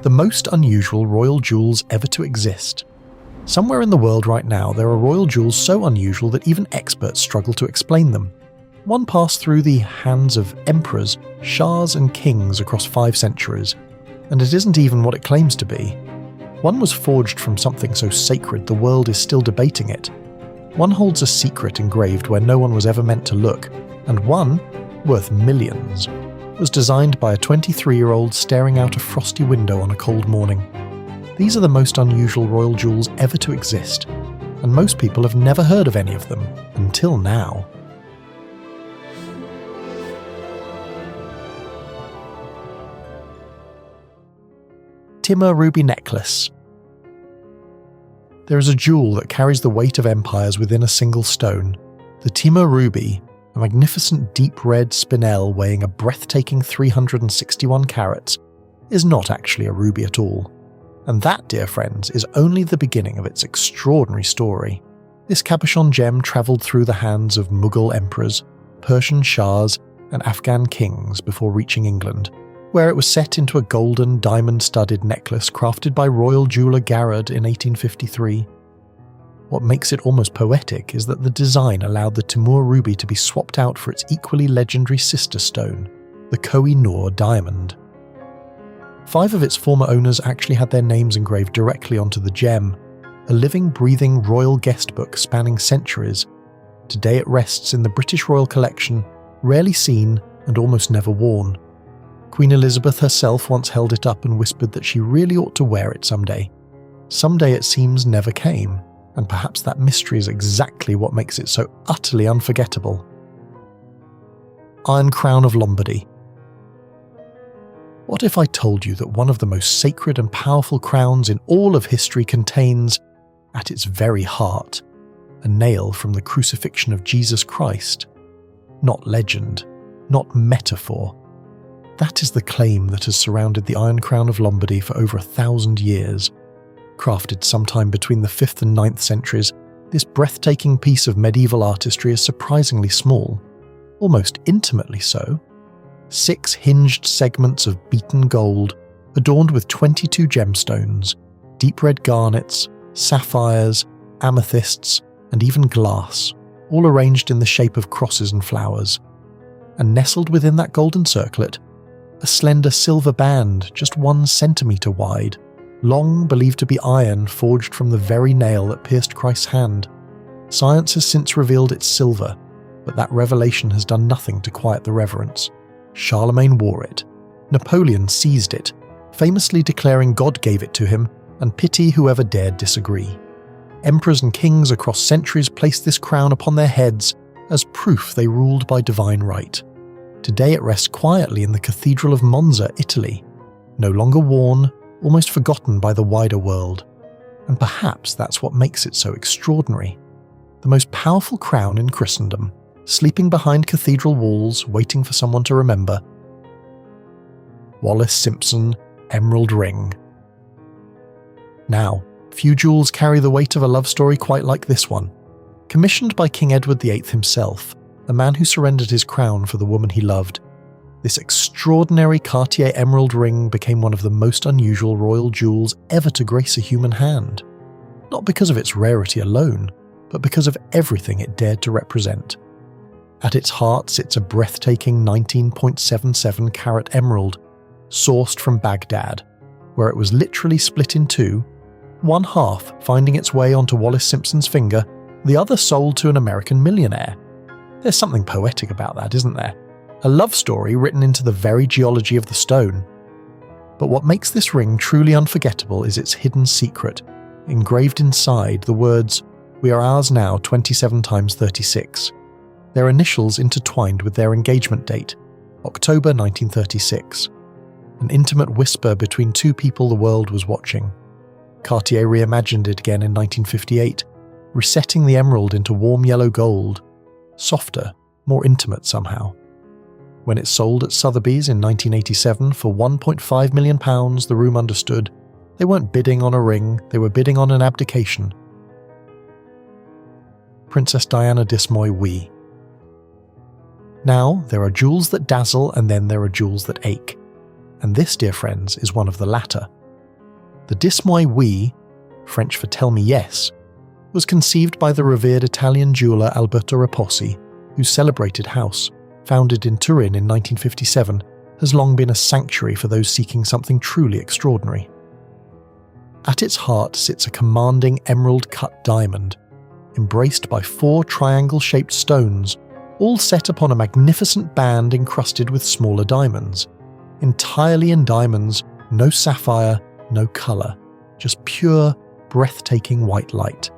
the most unusual royal jewels ever to exist. Somewhere in the world right now there are royal jewels so unusual that even experts struggle to explain them. One passed through the hands of emperors, shahs and kings across 5 centuries, and it isn't even what it claims to be. One was forged from something so sacred the world is still debating it. One holds a secret engraved where no one was ever meant to look, and one, worth millions, was designed by a 23-year-old staring out a frosty window on a cold morning. These are the most unusual royal jewels ever to exist, and most people have never heard of any of them until now. Timur Ruby necklace. There is a jewel that carries the weight of empires within a single stone. The Timur Ruby, a magnificent deep red spinel weighing a breathtaking 361 carats, is not actually a ruby at all. And that, dear friends, is only the beginning of its extraordinary story. This cabochon gem travelled through the hands of Mughal emperors, Persian shahs, and Afghan kings before reaching England, where it was set into a golden, diamond-studded necklace crafted by royal jeweller Garrard in 1853. What makes it almost poetic is that the design allowed the Timur Ruby to be swapped out for its equally legendary sister stone, the Koh-i-Noor diamond. 5 of its former owners actually had their names engraved directly onto the gem, a living, breathing royal guestbook spanning centuries. Today it rests in the British Royal Collection, rarely seen and almost never worn. Queen Elizabeth herself once held it up and whispered that she really ought to wear it someday. Someday it seems never came, and perhaps that mystery is exactly what makes it so utterly unforgettable. Iron Crown of Lombardy. What if I told you that one of the most sacred and powerful crowns in all of history contains, at its very heart, a nail from the crucifixion of Jesus Christ? Not legend, not metaphor. That is the claim that has surrounded the Iron Crown of Lombardy for over 1,000 years. Crafted sometime between the 5th and 9th centuries, this breathtaking piece of medieval artistry is surprisingly small, almost intimately so. 6 hinged segments of beaten gold, adorned with 22 gemstones, deep red garnets, sapphires, amethysts, and even glass, all arranged in the shape of crosses and flowers. And nestled within that golden circlet, a slender silver band just 1 centimetre wide, long believed to be iron forged from the very nail that pierced Christ's hand. Science has since revealed it's silver, but that revelation has done nothing to quiet the reverence. Charlemagne wore it. Napoleon seized it, famously declaring God gave it to him, and pity whoever dared disagree. Emperors and kings across centuries placed this crown upon their heads as proof they ruled by divine right. Today it rests quietly in the Cathedral of Monza, Italy, no longer worn, almost forgotten by the wider world. And perhaps that's what makes it so extraordinary. The most powerful crown in Christendom, sleeping behind cathedral walls, waiting for someone to remember. Wallis Simpson Emerald Ring. Now, few jewels carry the weight of a love story quite like this one. Commissioned by King Edward VIII himself, the man who surrendered his crown for the woman he loved, this extraordinary Cartier emerald ring became one of the most unusual royal jewels ever to grace a human hand. Not because of its rarity alone, but because of everything it dared to represent. At its heart sits a breathtaking 19.77 carat emerald, sourced from Baghdad, where it was literally split in 2, 1 half finding its way onto Wallis Simpson's finger, the other sold to an American millionaire. There's something poetic about that, isn't there? A love story written into the very geology of the stone. But what makes this ring truly unforgettable is its hidden secret, engraved inside the words, "We are ours now 27 times 36. Their initials intertwined with their engagement date, October 1936. An intimate whisper between 2 people the world was watching. Cartier reimagined it again in 1958, resetting the emerald into warm yellow gold, softer, more intimate somehow. When it sold at Sotheby's in 1987 for £1.5 million, the room understood they weren't bidding on a ring, they were bidding on an abdication. Princess Diana Moi Oui. Now, there are jewels that dazzle and then there are jewels that ache. And this, dear friends, is one of the latter. The dish Moi Oui, French for tell me yes, was conceived by the revered Italian jeweller Alberto Raposi, whose celebrated house, founded in Turin in 1957, has long been a sanctuary for those seeking something truly extraordinary. At its heart sits a commanding emerald-cut diamond, embraced by 4 triangle-shaped stones, all set upon a magnificent band encrusted with smaller diamonds. Entirely in diamonds, no sapphire, no colour, just pure, breathtaking white light.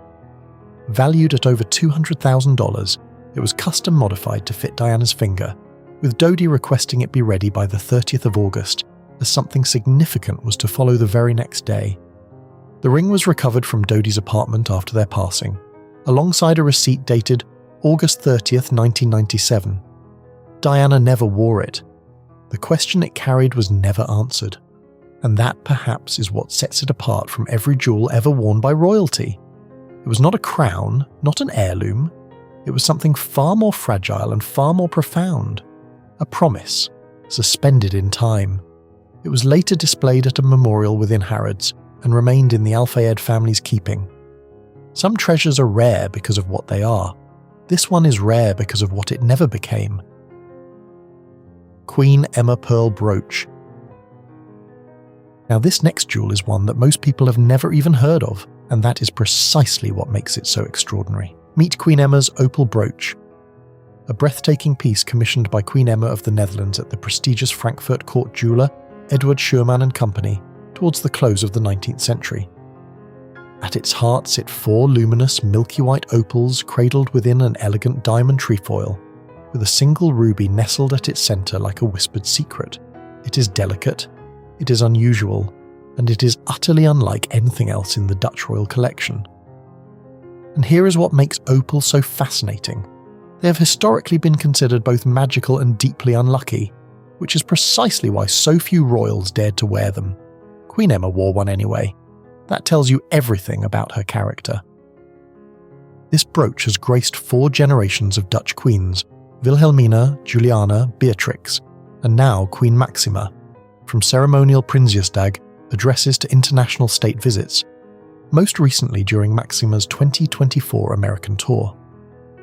Valued at over $200,000, it was custom modified to fit Diana's finger, with Dodi requesting it be ready by the 30th of August, as something significant was to follow the very next day. The ring was recovered from Dodi's apartment after their passing, alongside a receipt dated August 30th, 1997. Diana never wore it. The question it carried was never answered, and that perhaps is what sets it apart from every jewel ever worn by royalty. It was not a crown, not an heirloom. It was something far more fragile and far more profound. A promise, suspended in time. It was later displayed at a memorial within Harrods and remained in the Al Fayed family's keeping. Some treasures are rare because of what they are. This one is rare because of what it never became. Queen Emma Pearl Brooch. Now this next jewel is one that most people have never even heard of, and that is precisely what makes it so extraordinary. Meet Queen Emma's opal brooch, a breathtaking piece commissioned by Queen Emma of the Netherlands at the prestigious Frankfurt court jeweller Edward Schuurman and Company towards the close of the 19th century. At its heart sit 4 luminous, milky white opals cradled within an elegant diamond trefoil, with a single ruby nestled at its centre like a whispered secret. It is delicate, it is unusual, and it is utterly unlike anything else in the Dutch royal collection. And here is what makes opals so fascinating. They have historically been considered both magical and deeply unlucky, which is precisely why so few royals dared to wear them. Queen Emma wore one anyway. That tells you everything about her character. This brooch has graced 4 generations of Dutch queens, Wilhelmina, Juliana, Beatrix, and now Queen Maxima, from ceremonial Prinsjesdag addresses to international state visits, most recently during Maxima's 2024 American tour.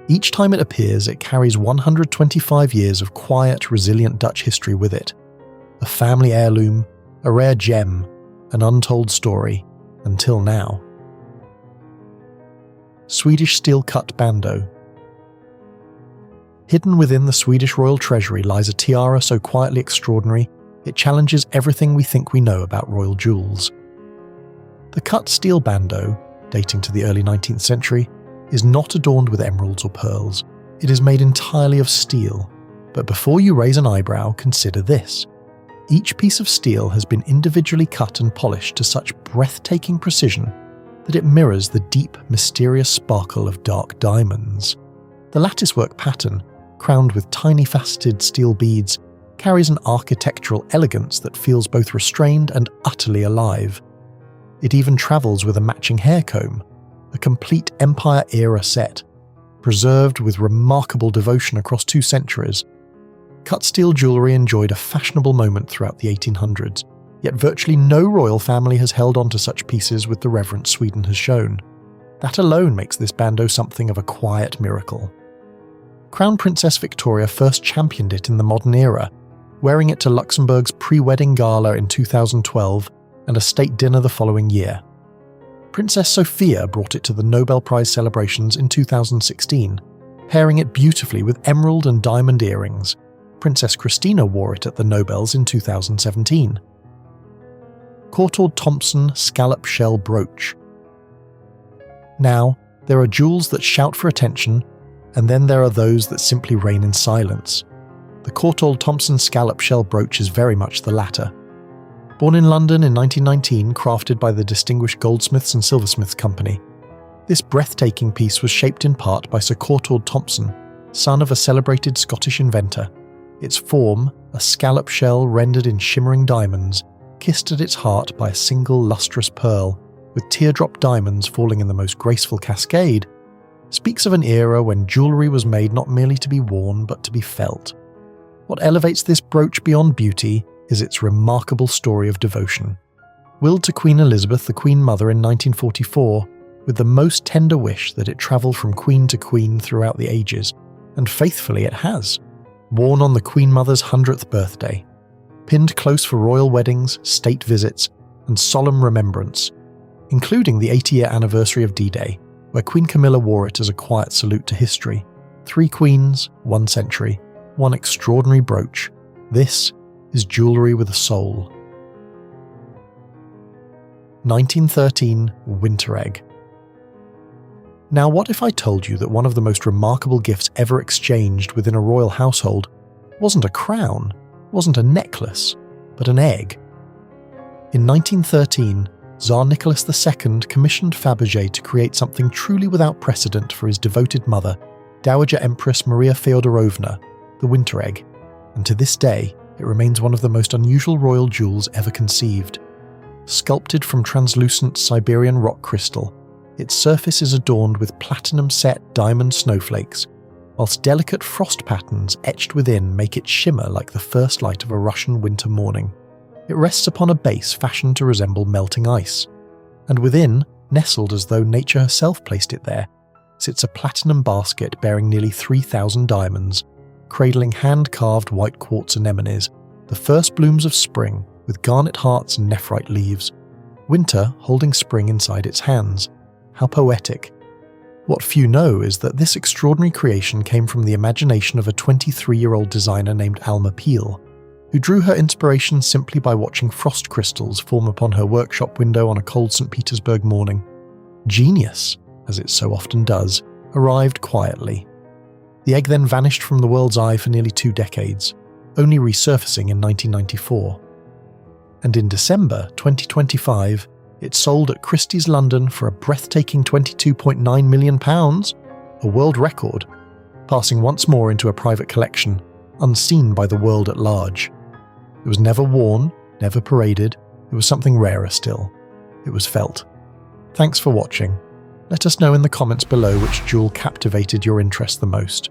Each time it appears, it carries 125 years of quiet, resilient Dutch history with it. A family heirloom, a rare gem, an untold story, until now. Swedish steel-cut Bandeau. Hidden within the Swedish royal treasury lies a tiara so quietly extraordinary, it challenges everything we think we know about royal jewels. The cut steel bandeau, dating to the early 19th century, is not adorned with emeralds or pearls. It is made entirely of steel. But before you raise an eyebrow, consider this. Each piece of steel has been individually cut and polished to such breathtaking precision that it mirrors the deep, mysterious sparkle of dark diamonds. The latticework pattern, crowned with tiny faceted steel beads, carries an architectural elegance that feels both restrained and utterly alive. It even travels with a matching hair comb, a complete Empire-era set, preserved with remarkable devotion across 2 centuries. Cut steel jewellery enjoyed a fashionable moment throughout the 1800s, yet virtually no royal family has held on to such pieces with the reverence Sweden has shown. That alone makes this bandeau something of a quiet miracle. Crown Princess Victoria first championed it in the modern era, wearing it to Luxembourg's pre-wedding gala in 2012 and a state dinner the following year. Princess Sophia brought it to the Nobel Prize celebrations in 2016, pairing it beautifully with emerald and diamond earrings. Princess Christina wore it at the Nobels in 2017. Courtauld Thomson Scallop Shell Brooch. Now, there are jewels that shout for attention, and then there are those that simply reign in silence. The Courtauld Thomson Scallop Shell Brooch is very much the latter. Born in London in 1919, crafted by the distinguished Goldsmiths and Silversmiths Company, this breathtaking piece was shaped in part by Sir Courtauld Thompson, son of a celebrated Scottish inventor. Its form, a scallop shell rendered in shimmering diamonds, kissed at its heart by a single lustrous pearl, with teardrop diamonds falling in the most graceful cascade, speaks of an era when jewellery was made not merely to be worn but to be felt. What elevates this brooch beyond beauty is its remarkable story of devotion. willed to Queen Elizabeth, the Queen Mother, in 1944, with the most tender wish that it travel from queen to queen throughout the ages, and faithfully it has. Worn on the Queen Mother's 100th birthday, pinned close for royal weddings, state visits, and solemn remembrance, including the 80-year anniversary of D-Day, where Queen Camilla wore it as a quiet salute to history. 3 queens, 1 century, 1 extraordinary brooch. This is jewellery with a soul. 1913 Winter Egg. Now, what if I told you that one of the most remarkable gifts ever exchanged within a royal household wasn't a crown, wasn't a necklace, but an egg? In 1913, Tsar Nicholas II commissioned Fabergé to create something truly without precedent for his devoted mother, Dowager Empress Maria Feodorovna, the winter egg, and to this day it remains one of the most unusual royal jewels ever conceived. Sculpted from translucent Siberian rock crystal, its surface is adorned with platinum-set diamond snowflakes, whilst delicate frost patterns etched within make it shimmer like the first light of a Russian winter morning. It rests upon a base fashioned to resemble melting ice, and within, nestled as though nature herself placed it there, sits a platinum basket bearing nearly 3,000 diamonds, cradling hand-carved white quartz anemones, the first blooms of spring, with garnet hearts and nephrite leaves. Winter holding spring inside its hands. How poetic. What few know is that this extraordinary creation came from the imagination of a 23-year-old designer named Alma Peel, who drew her inspiration simply by watching frost crystals form upon her workshop window on a cold St. Petersburg morning. Genius, as it so often does, arrived quietly. The egg then vanished from the world's eye for nearly 2 decades, only resurfacing in 1994. And in December 2025, it sold at Christie's London for a breathtaking £22.9 million, a world record, passing once more into a private collection, unseen by the world at large. It was never worn, never paraded, it was something rarer still. It was felt. Thanks for watching. Let us know in the comments below which jewel captivated your interest the most.